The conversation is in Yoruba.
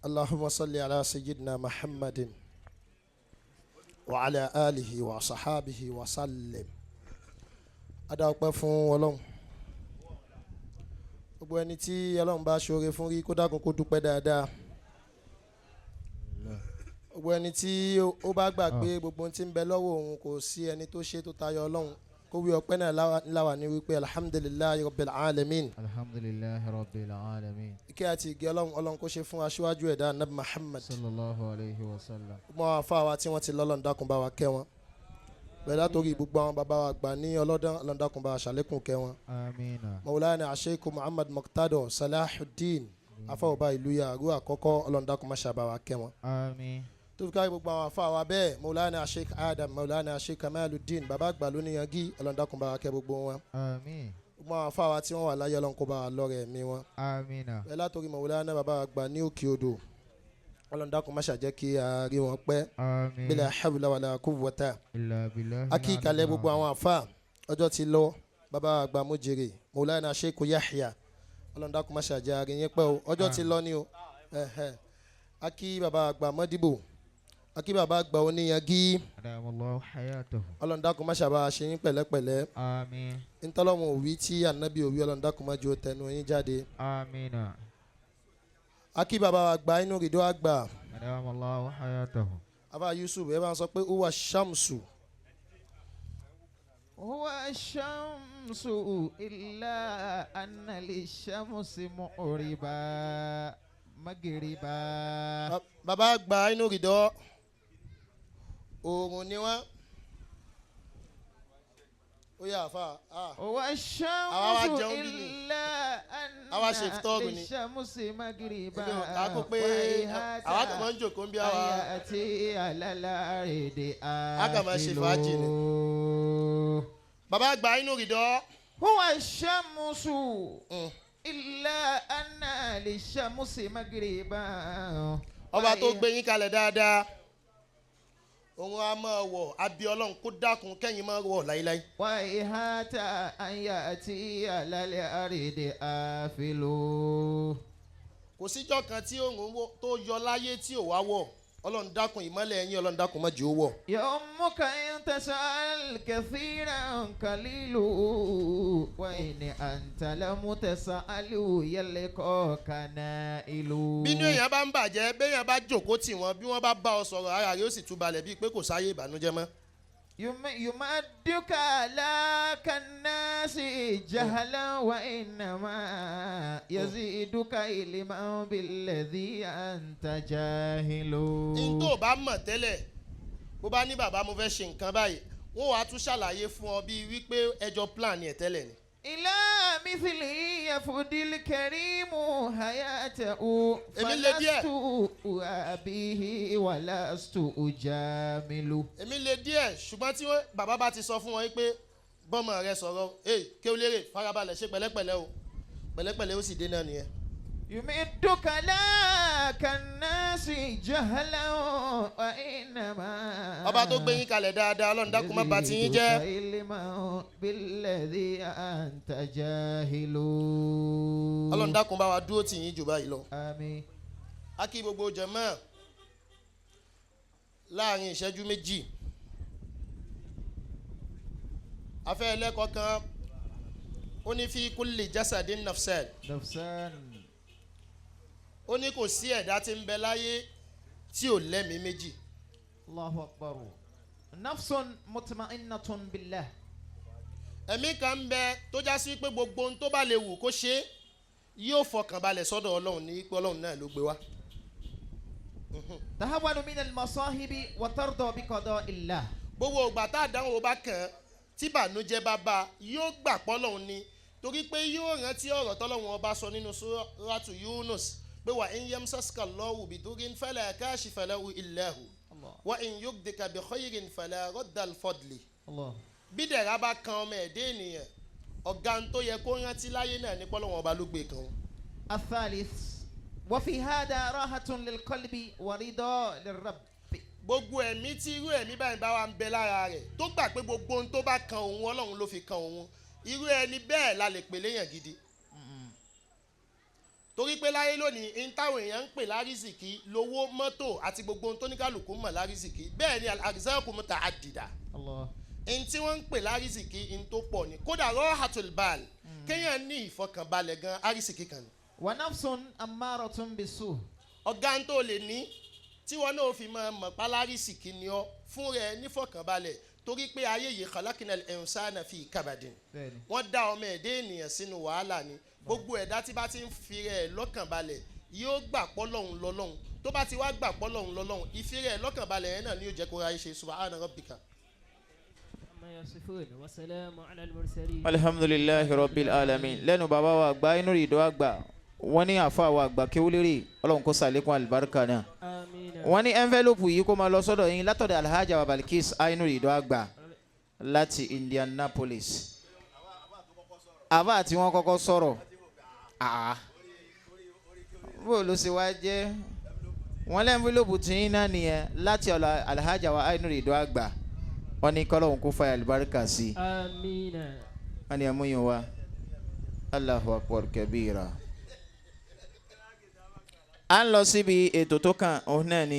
اللهم صل على سيدنا محمد وعلى آله وصحابه وسلم. adá fún Ọlọ́run gbogbo ẹni tí Ọlọ́run bá ṣoore fún rí kó dákun kó dúpẹ́ dáadáa. gbogbo ẹni tí ó bá gbàgbé gbogbo ohun tí ń bẹ lọ́wọ́ òun kò sí ẹni tó ṣe tó tayọ Ọlọ́run kó wí ọpẹ́ náà láwa ní wípé alhamdulillahi rabbil alamin. alhamdulillahi rabbil alamin. ìkẹ́ àti ìgẹ́ Ọlọ́run kó ṣe fún aṣíwájú ẹ̀dá nabi Muhammad sallallahu alayhi wa sallam. gbogbo àwọn afáwa tí wọ́n ti lọ́lọ́run dákun bá wa kẹ́ wọn. bẹ́ẹ̀ látòrí gbogbo àwọn bàbá wa gbà ní ọlọ́dún Ọlọ́run dákun bá wa ṣàlékún kẹ́ wọn. amina. Maulana Sheikh Muhammad Muqtada Salahuddin afáwọ̀bá ìlú yàrá àkọ́kọ́ Ọlọ́run dákun má ṣàbá wa kẹ́ wọn. àmín. tó fi káyọ̀ gbogbo àwọn afáwa bẹ́ẹ̀ Maulana Sheikh Adam Maulana Sheikh Kamaluddin bàbá àgbà lónìí yangi Ọlọ́run dákun bá wa kẹ́ gbogbo wọn. àmín. gbogbo àwọn afáwa tí wọ́n wà láyé Ọlọ́run kó bá wa lọ́rẹ̀ ẹ̀mí wọn. amina. bẹ́ẹ̀ látòrí Maulana bàbá àgbà ní Òkè Odò Ọlọ́run dákun má ṣàjẹ́ kí a rí wọn pẹ́. àmín. bila hawla wala quwwata. illa billahi. akíkalẹ̀ gbogbo àwọn àfa ọjọ́ ti lọ bàbá àgbà Mujire Maulana Sheikh Yahya Ọlọ́run dákun má ṣàjẹ́ a rí yín pẹ́ o ọjọ́ ti lọ ni o. akí bàbá àgbà Mọ́dìbò akí bàbá àgbà Oníyangi adamallahu hayatahu. Ọlọ́run dákun má ṣàbá ṣe yín pẹ̀lẹ́pẹ̀lẹ́. àmín. ntọ́lọ́wọ̀n òwí tí ànábì òwí Ọlọ́run dákun má jẹ́ ó tẹnu yín jáde. amina. akí bàbá àgbà Ainu Ridoh àgbà adamallahu hayatahu. abá Yusuf ẹ bá ń sọ pé uwa shamsu. huwa shamsu illa anna lishamsi mu'riba magriba. bàbá àgbà Ainu Ridoh oòrùn ni wọ́n. ó yà àfà. huwa shamsu illa anna lishamsi magriba. àkó pé àwa kàn máa ń jòkó ń bí àwa. àti àlàlárèdè àfìlò. a kàn máa ṣe fàájì ni. bàbá àgbà Ainu Ridoh. huwa shamsu illa anna lishamsi magriba. ọba tó gbé yín kalẹ̀ dáadáa òun a máa wọ̀ abí Ọlọ́run kó dákun kẹ́yìn máa wọ̀ láíláí. wa ihata anya àti àlàlẹ́ àrèdè àfìlò. kò síjọ́ kan tí òun tó yọ láyé tí ò wá wọ̀ Ọlọ́run dákun ìmọ́lẹ̀ ẹ̀yìn Ọlọ́run dákun má jẹ́ ó wọ̀. yawmuka intasal kathiran qalilu wa in anta lam tasalu yalqaka nailu. bínú èèyàn bá ń bàjẹ́ béèyàn bá jókòó tì wọ́n bí wọ́n bá bá ọ sọ̀rọ̀ ara rẹ̀ ó sì tún balẹ̀ bíi pé kò sáyé ìbànújẹ́ mọ́. yumadduka lakannasi jahala wa innama yaziduka ilman billadhi anta jahilu. n tó bá mọ̀ tẹ́lẹ̀ bó bá ní bàbá mo fẹ́ ṣe nǹkan báyìí wọ́n wàá tún ṣàlàyé fún ọ bíi wípé ẹjọ́ plan ẹ̀ tẹ́lẹ̀ ni. ilá mithili yafudil karimu hayatahu falastu abihi walastu ujamilu. èmi lè díẹ̀ ṣùgbọ́n tí bàbá bá ti sọ fún wọn pé bọ́mọ rẹ sọ̀rọ̀ Kewulere farabalẹ̀ ṣe pẹ̀lẹ́pẹ̀lẹ́ o pẹ̀lẹ́pẹ̀lẹ́ ó sì dé náà nìyẹn. yumiduka lakannasi jahala wa innama. ọba tó gbé yín kalẹ̀ dáadáa Ọlọ́run dákun má bà tiyín jẹ́. billadhi anta jahilu. Ọlọ́run dákun bá wa dúró tì yín jù báyìí lọ. àmín. a kí gbogbo jàmáà láàrin ìṣẹ́jú méjì afẹ́ ẹlẹ́kọ̀ọ́ kan ó ní fi kulli jasadin nafsan. ó ní kò sí ẹ̀dá tí ń bẹ láyé tí ò lẹ́mìí méjì. Allahu akbar. nafsun mutma'innatun billah. ẹ̀mí kan ń bẹ tó já sí pé gbogbo ohun tó bá lè wù kó ṣe yóò fọkàn balẹ̀ sọ́dọ̀ Ọlọ́run ní pé Ọlọ́run náà ló gbé wá. tahawwanu min al-masahibi wa tarda bi qada'illah. gbogbo ìgbà tá àdánwò bá kàn tí bànújẹ́ bá bá yóò gbà pé Ọlọ́run ni torí pé yóò rántí ọ̀rọ̀ tọ́lọ́run ọba sọ nínú suratu Yunus pé wa in yamsaska Allahu bidurin fala kashifa lahu illa hu wa in yugdika bi khayrin fala radda al-fadli. bí dẹ̀ra bá kan ọmọ ẹ̀dẹ́ ènìyàn ọ̀gá tó yẹ kó rántí láyé náà ní pọ́lọ́wọ́n ọba ló gbé kan. athalith wa fi hada rahatun lil qalbi wa ridah lir rabb. gbogbo ẹ̀mí tí irú ẹ̀mí báyìí bá wà ń bẹ lára rẹ̀ tó gbà pé gbogbo ohun tó bá kan òun Ọlọ́run ló fi kan òun irú ẹni bẹ́ẹ̀ la lè pè léyàn gidi. torí pé láyé lónìí ń táwọn èèyàn ń pè lárísìkí lówó mọ́tò àti gbogbo ohun tó ní kálukú mọ̀ lárísìkí bẹ́ẹ̀ ni al-arzaqu muta'addida ń tí wọ́n ń pè lárísìkí ń tó pọ̀ ni kódà rahatul bal kéèyàn ní ìfọkànbalẹ̀ gan àrísìkí kan ni. wa nafsun ammaratun bisu. ọ̀gá ń tó lè ní tí wọn náà fi mọ̀ pálárísìkí ni ọ fún rẹ nífọkànbalẹ̀ torí pé ayé yìí khalaqnal insana fi kabadin wọ́n dá ọmọ ẹ̀dá ènìyàn sínú wàhálà ni gbogbo ẹ̀dá tí bá ti ń fi rẹ̀ lọ́kànbalẹ̀ yóò gbà pọ́lọ́hún lọ́lọ́hún tó bá ti wá gbà pọ́lọ́hún lọ́lọ́hún ìfi rẹ̀ lọ́kànbalẹ̀ yẹn náà ni yóò jẹ́ kó ráyé ṣe subhana rabbika. alhamdulillahi rabbil alamin lẹ́nu bàbá wa àgbà inú Ridoh àgbà wọ́n ní àfa wa àgbà Kewulere Ọlọ́run kó ṣàlékún àlùbáríkà náà wọ́n ní envelope yìí kó máa lọ sọ́dọ̀ yín látọ̀dọ̀ Alhaja wa Balqees Ainu Ridoh àgbà láti Indianapolis àbá tí wọ́n kọ́kọ́ sọ̀rọ̀ bó ló ṣe wá jẹ́ wọ́n lé envelope tí yín náà nìyẹn láti ọ̀dọ̀ Alhaja wa Ainu Ridoh àgbà wọ́n ní kọ́lọ́hún kó fàyà àlùbáríkà sí wọ́n ní ẹ̀mú yín wá Allahu akbar kabira. À ń lọ síbi ètò tó kàn òun náà ni.